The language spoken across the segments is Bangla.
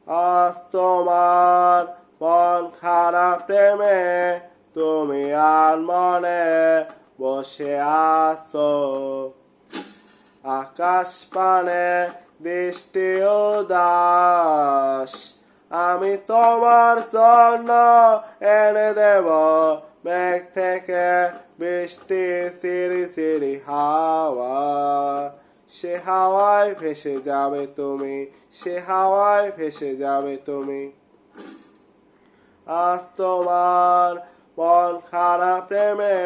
আজ তোমার মন খারাপ প্রেমে তুমি আনমনে বসে আছো। আকাশ পানে দৃষ্টি উদাস, আমি তোমার জন্য এনে দেব মেঘ থেকে বৃষ্টি সিরি সিরি হাওয়া। সে হাওয়ায় ভেসে যাবে তুমি, সে হাওয়ায় ভেসে যাবে তুমি। আজ তোমার মন খারাপ প্রেমে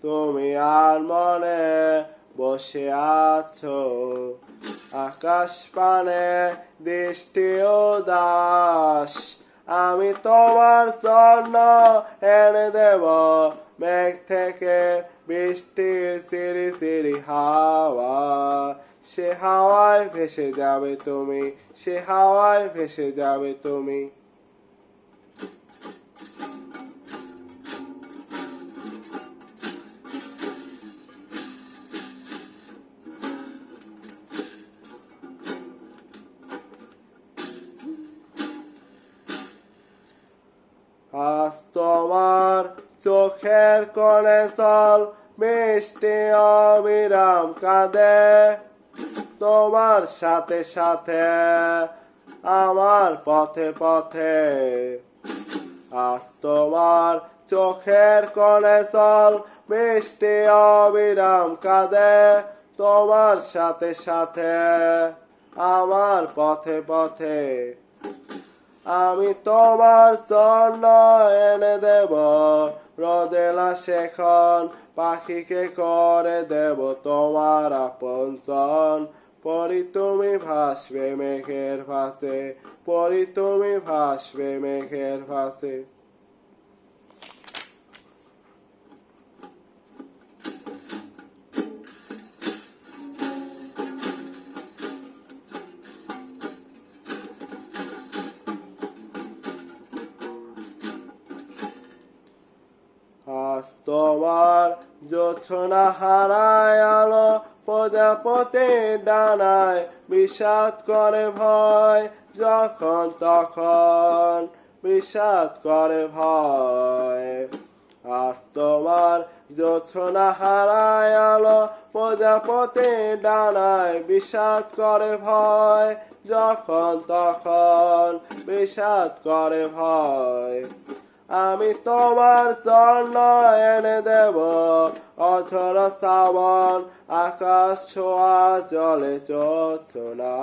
তুমি আনমনে বসে আছো। আকাশ পানে দৃষ্টি উদাস, আমি তোমার জন্য এনে দেব মেঘ থেকে বৃষ্টি সিরি সিরি হাওয়া। সে হাওয়ায় ভেসে যাবে তুমি, সে হাওয়ায় ভেসে যাবে তুমি। আজ তোমার চোখের কোণে জল মিষ্টি অবিরাম কাঁদে, তোমার সাথে সাথে আমার পথে পথে। আজ তোমার চোখের কোণে জল মিষ্টি অবিরাম কাঁদে, তোমার সাথে সাথে আমার পথে পথে। আমি তোমার জন্য এনে দেব রোদেলা শেখন, পাখিকে করে দেব তোমার আপনজন। পরি তুমি ভাসবে মেঘের ভাসে, পরি তুমি ভাসবে মেঘের ভাসে। আজ তোমার জোছনা হারায় আলো, প্রজাপতি ডানায় বিষাদ করে ভয়, যখন তখন বিষাদ করে ভয়। আজ তোমার জোছনা হারায় আলো, প্রজাপতি ডানায় বিষাদ করে ভয়, যখন তখন বিষাদ করে ভয়। আমি তোমার জন্য এনে দেব অঝর শ্রাবণ, আকাশ ছোঁয়া জলে জোছনা।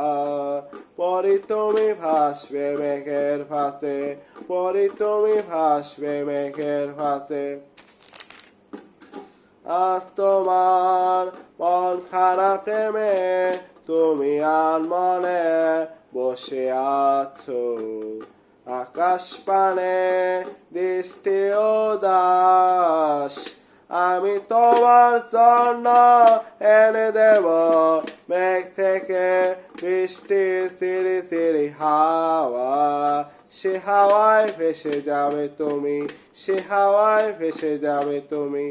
পরি তুমি ভাসবে মেঘের ভাসে, পরি তুমি ভাসবে মেঘের ভাসে। আজ তোমার মন খারাপ প্রেমে তুমি আনমনে বসে আছো। আকাশ পানে দৃষ্টি উদাস, আমি তোমার জন্য এনে দেব মেঘ থেকে বৃষ্টি সিরি সিরি হাওয়া। সে হাওয়ায় ভেসে যাবে তুমি, সে হাওয়ায় ভেসে যাবে তুমি।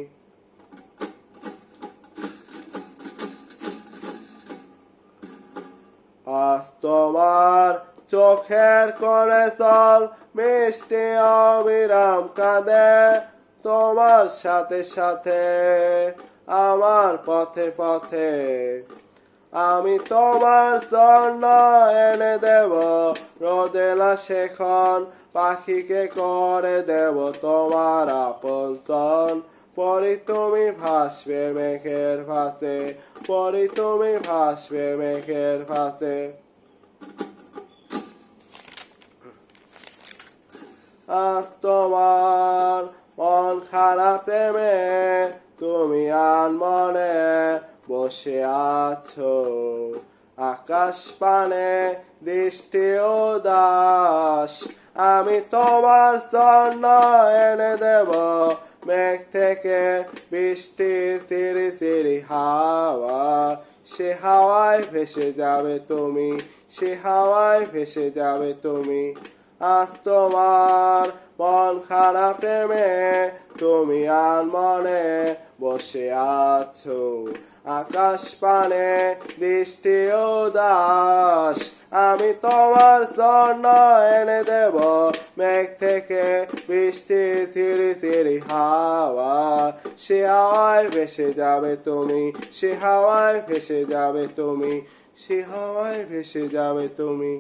আজ তোমার চোখের কোণে জল মিষ্টি অবিরাম কাঁদে, তোমার সাথে সাথে আমার পথে পথে। আমি তোমার জন্য এনে দেব রোদেলা শেখন, পাখিকে করে দেব তোমার আপনজন। পরি তুমি ভাসবে মেঘের ভাসে, পরি তুমি ভাসবে মেঘের ভাসে। আজ তোমার মন খারাপ প্রেমে তুমি আনমনে বসে আছো। আকাশ পানে দৃষ্টি উদাস, আমি তোমার জন্য এনে দেব মেঘ থেকে বৃষ্টি সিরি সিরি হাওয়া। সে হাওয়ায় ভেসে যাবে তুমি, সে হাওয়ায় ভেসে যাবে তুমি। আজ তোমার মন খারাপ প্রেমে তুমি আনমনে বসে আছো। আকাশ পানে দৃষ্টি উদাস আমি তোমার জন্য এনে দেব মেঘ থেকে বৃষ্টি সিঁড়ি সিঁড়ি হাওয়া সে হাওয়ায় ভেসে যাবে তুমি সে হাওয়ায় ভেসে যাবে তুমি সে হাওয়ায় ভেসে যাবে তুমি